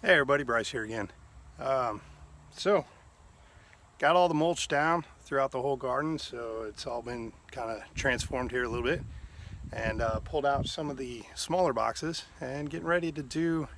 Hey everybody, Bryce here again. So, got all the mulch down throughout the whole garden, so it's all been kind of transformed here a little bit, and pulled out some of the smaller boxes and getting ready to do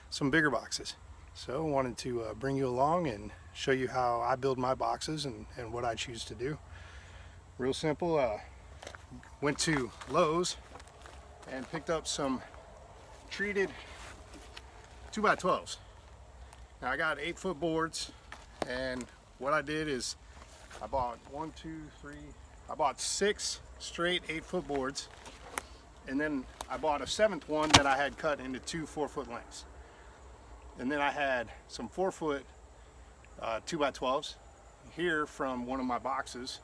some bigger boxes. So wanted to bring you along and show you how I build my boxes and what I choose to do. Real simple. Went to Lowe's and picked up some treated 2x12s. Now I got 8-foot boards, and what I did is I bought I bought 6 straight 8-foot boards, and then I bought a 7th one that I had cut into 2 4-foot lengths. And then I had some 4-foot 2x12s here from one of my boxes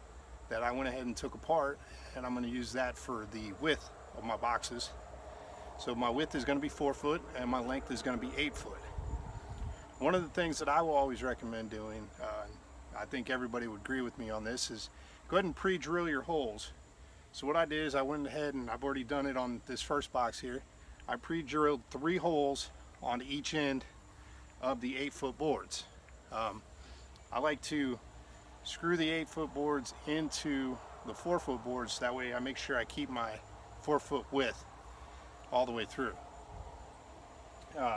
that I went ahead and took apart, and I'm going to use that for the width of my boxes. So my width is going to be 4 foot and my length is going to be 8 foot. One of the things that I will always recommend doing, I think everybody would agree with me on this, is go ahead and pre-drill your holes. So what I did is I went ahead, and I've already done it on this first box here. I pre-drilled 3 holes on each end of the 8-foot boards. I like to screw the 8-foot boards into the 4-foot boards. That way I make sure I keep my 4-foot width all the way through.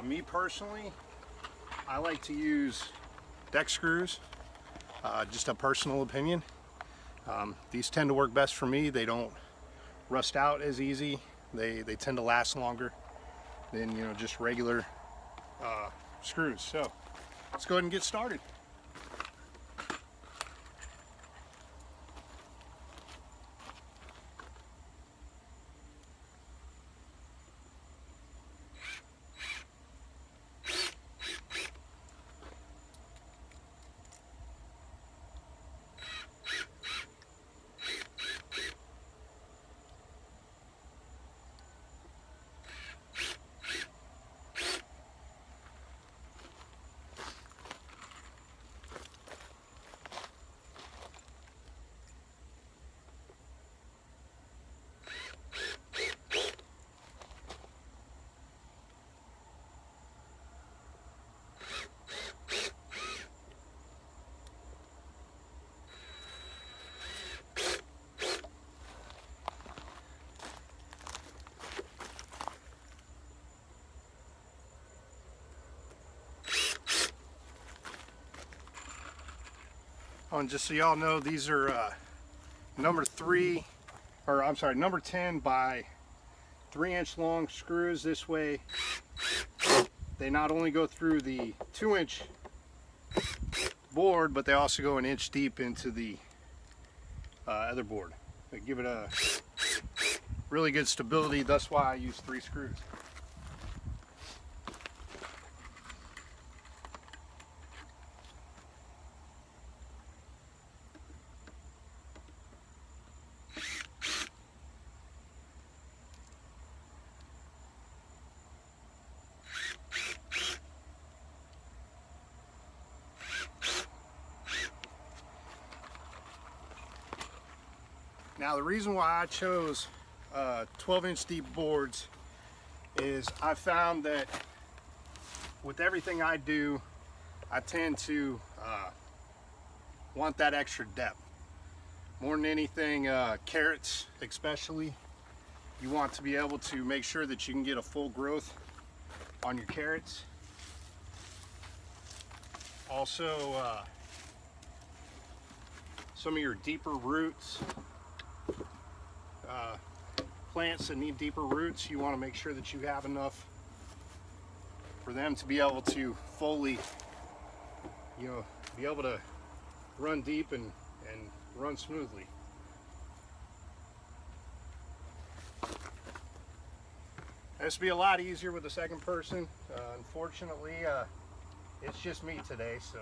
Me personally, I like to use deck screws, just a personal opinion. These tend to work best for me. They don't rust out as easy. They tend to last longer than just regular screws. So let's go ahead and get started. Oh, and just so y'all know, these are number 10 by 3-inch long screws. This way they not only go through the 2-inch board, but they also go an inch deep into the other board. They give it a really good stability. That's why I use 3 screws. Now the reason why I chose 12-inch deep boards is I found that with everything I do, I tend to want that extra depth. More than anything, carrots especially, you want to be able to make sure that you can get a full growth on your carrots. Also, some of your deeper roots, plants that need deeper roots, you want to make sure that you have enough for them to be able to fully, be able to run deep and run smoothly. This would be a lot easier with the second person. Unfortunately, it's just me today, so.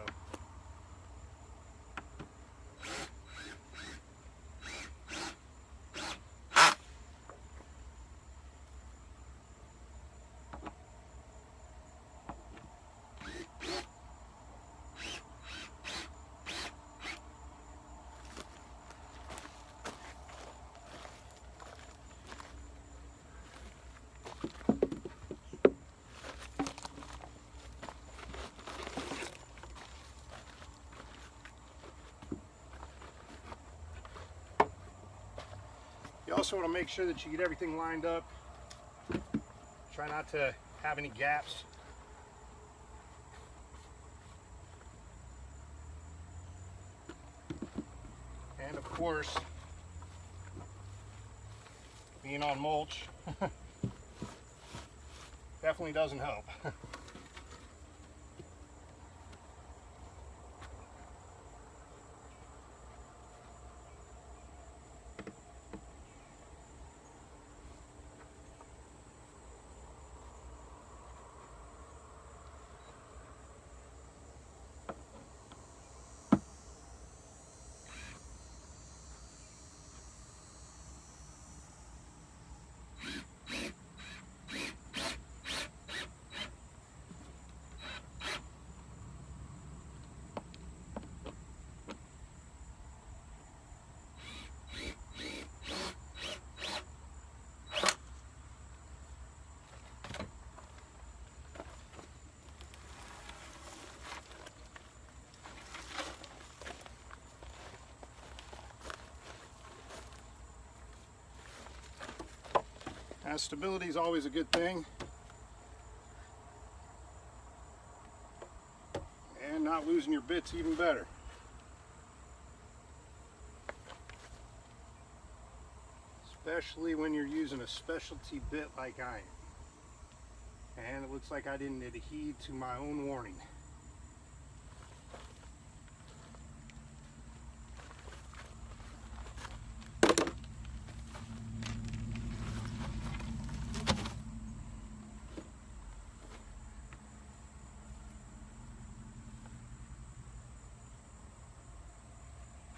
also want to make sure that you get everything lined up. Try not to have any gaps. And of course, being on mulch definitely doesn't help. Now, stability is always a good thing, and not losing your bit's even better. Especially when you're using a specialty bit like I am. And it looks like I didn't adhere to my own warning.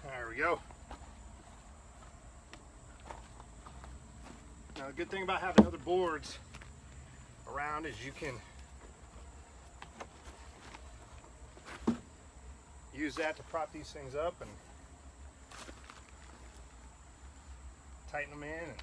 There we go. Now, the good thing about having other boards around is you can use that to prop these things up and tighten them in. And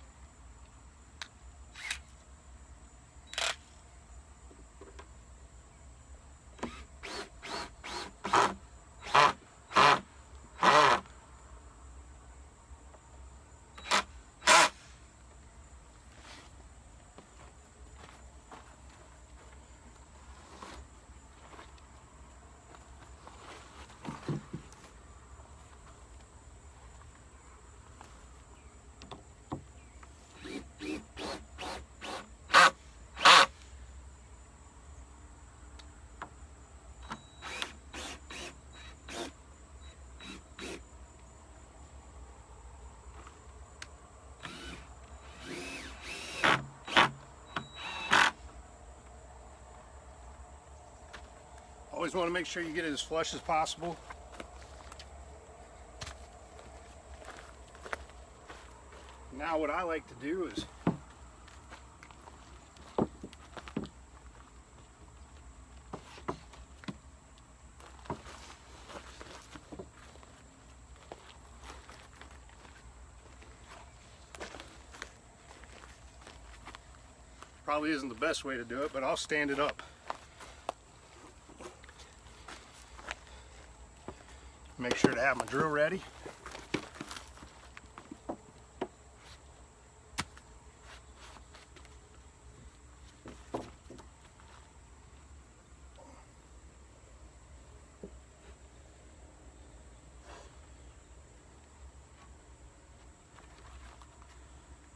always want to make sure you get it as flush as possible. Now what I like to do is probably isn't the best way to do it, but I'll stand it up. Make sure to have my drill ready.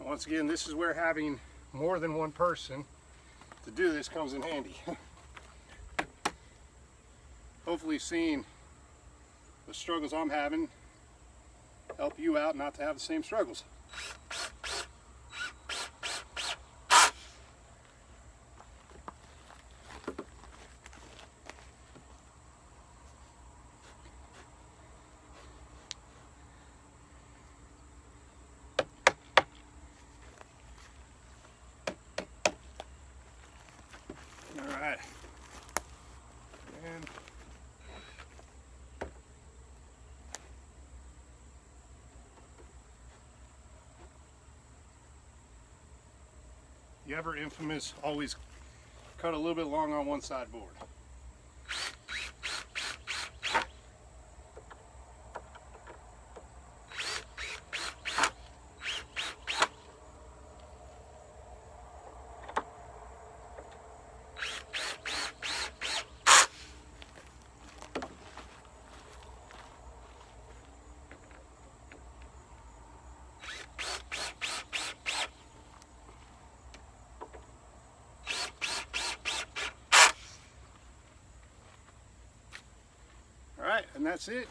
Once again, this is where having more than one person to do this comes in handy. Hopefully seeing the struggles I'm having help you out not to have the same struggles. All right. And the ever infamous always cut a little bit long on one side board. right, and that's it.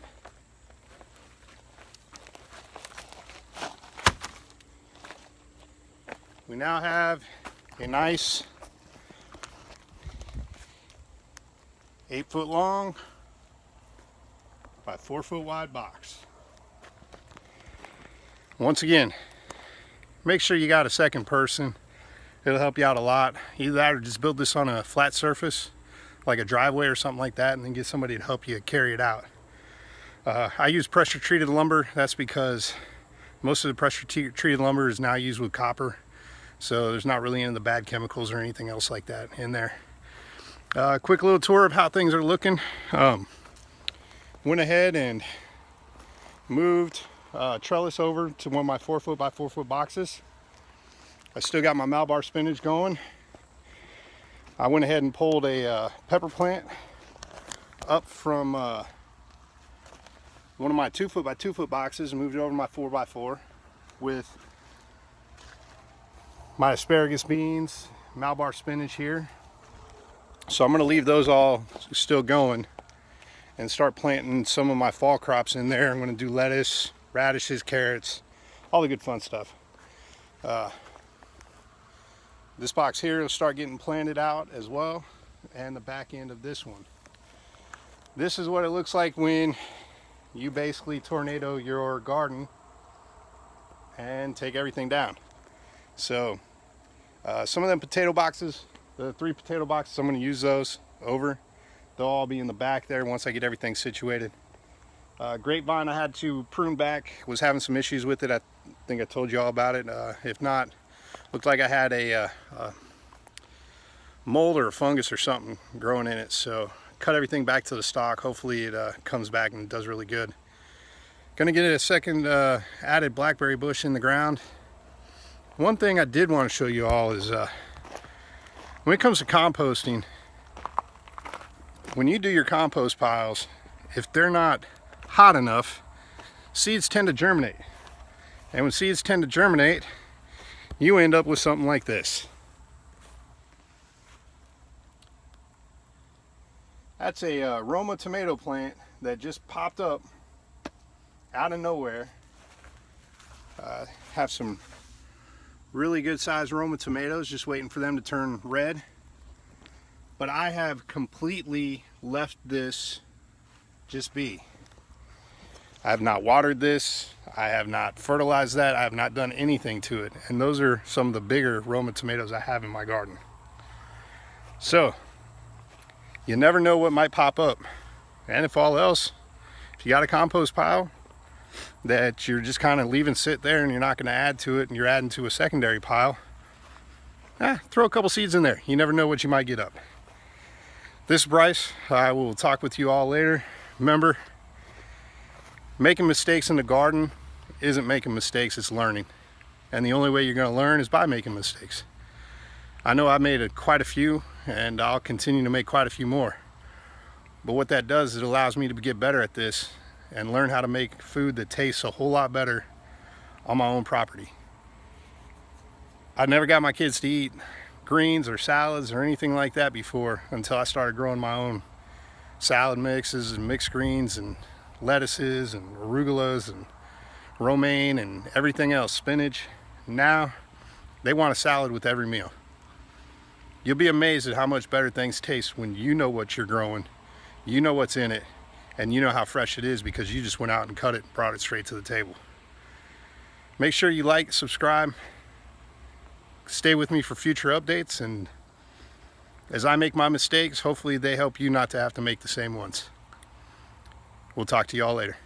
We now have a nice 8-foot long by 4-foot wide box. Once again, make sure you got a second person. It'll help you out a lot. Either that or just build this on a flat surface, like a driveway or something like that, and then get somebody to help you carry it out. I use pressure treated lumber. That's because most of the pressure treated lumber is now used with copper. So there's not really any of the bad chemicals or anything else like that in there. Quick little tour of how things are looking. Went ahead and moved trellis over to one of my 4-foot by 4-foot boxes. I still got my Malabar spinach going. I went ahead and pulled a pepper plant up from one of my 2-foot by 2-foot boxes and moved it over to my 4x4 with my asparagus beans, Malabar spinach here. So I'm going to leave those all still going and start planting some of my fall crops in there. I'm going to do lettuce, radishes, carrots, all the good fun stuff. This box here will start getting planted out as well, and the back end of this one. This is what it looks like when you basically tornado your garden and take everything down. So some of them potato boxes, the 3 potato boxes, I'm going to use those over. They'll all be in the back there once I get everything situated. Grapevine I had to prune back, was having some issues with it. I think I told you all about it. If not, looked like I had a mold or a fungus or something growing in it. So cut everything back to the stock. Hopefully it comes back and does really good. Gonna get a second added blackberry bush in the ground. One thing I did want to show you all is when it comes to composting, when you do your compost piles, if they're not hot enough, seeds tend to germinate. And when seeds tend to germinate, you end up with something like this. That's a Roma tomato plant that just popped up out of nowhere. Have some really good sized Roma tomatoes, just waiting for them to turn red. But I have completely left this just be. I have not watered this. I have not fertilized that. I have not done anything to it. And those are some of the bigger Roma tomatoes I have in my garden. So, you never know what might pop up. And if all else, if you got a compost pile that you're just kind of leaving sit there and you're not going to add to it and you're adding to a secondary pile, throw a couple seeds in there. You never know what you might get up. This is Bryce. I will talk with you all later. Remember, making mistakes in the garden isn't making mistakes, it's learning. And the only way you're going to learn is by making mistakes. I know I've made quite a few, and I'll continue to make quite a few more. But what that does is it allows me to get better at this and learn how to make food that tastes a whole lot better on my own property. I never got my kids to eat greens or salads or anything like that before until I started growing my own salad mixes and mixed greens and lettuces and arugulas and romaine and everything else, spinach. Now they want a salad with every meal. You'll be amazed at how much better things taste when you know what you're growing, you know what's in it, and you know how fresh it is because you just went out and cut it and brought it straight to the table. Make sure you like, subscribe, stay with me for future updates, and as I make my mistakes, hopefully they help you not to have to make the same ones. We'll talk to you all later.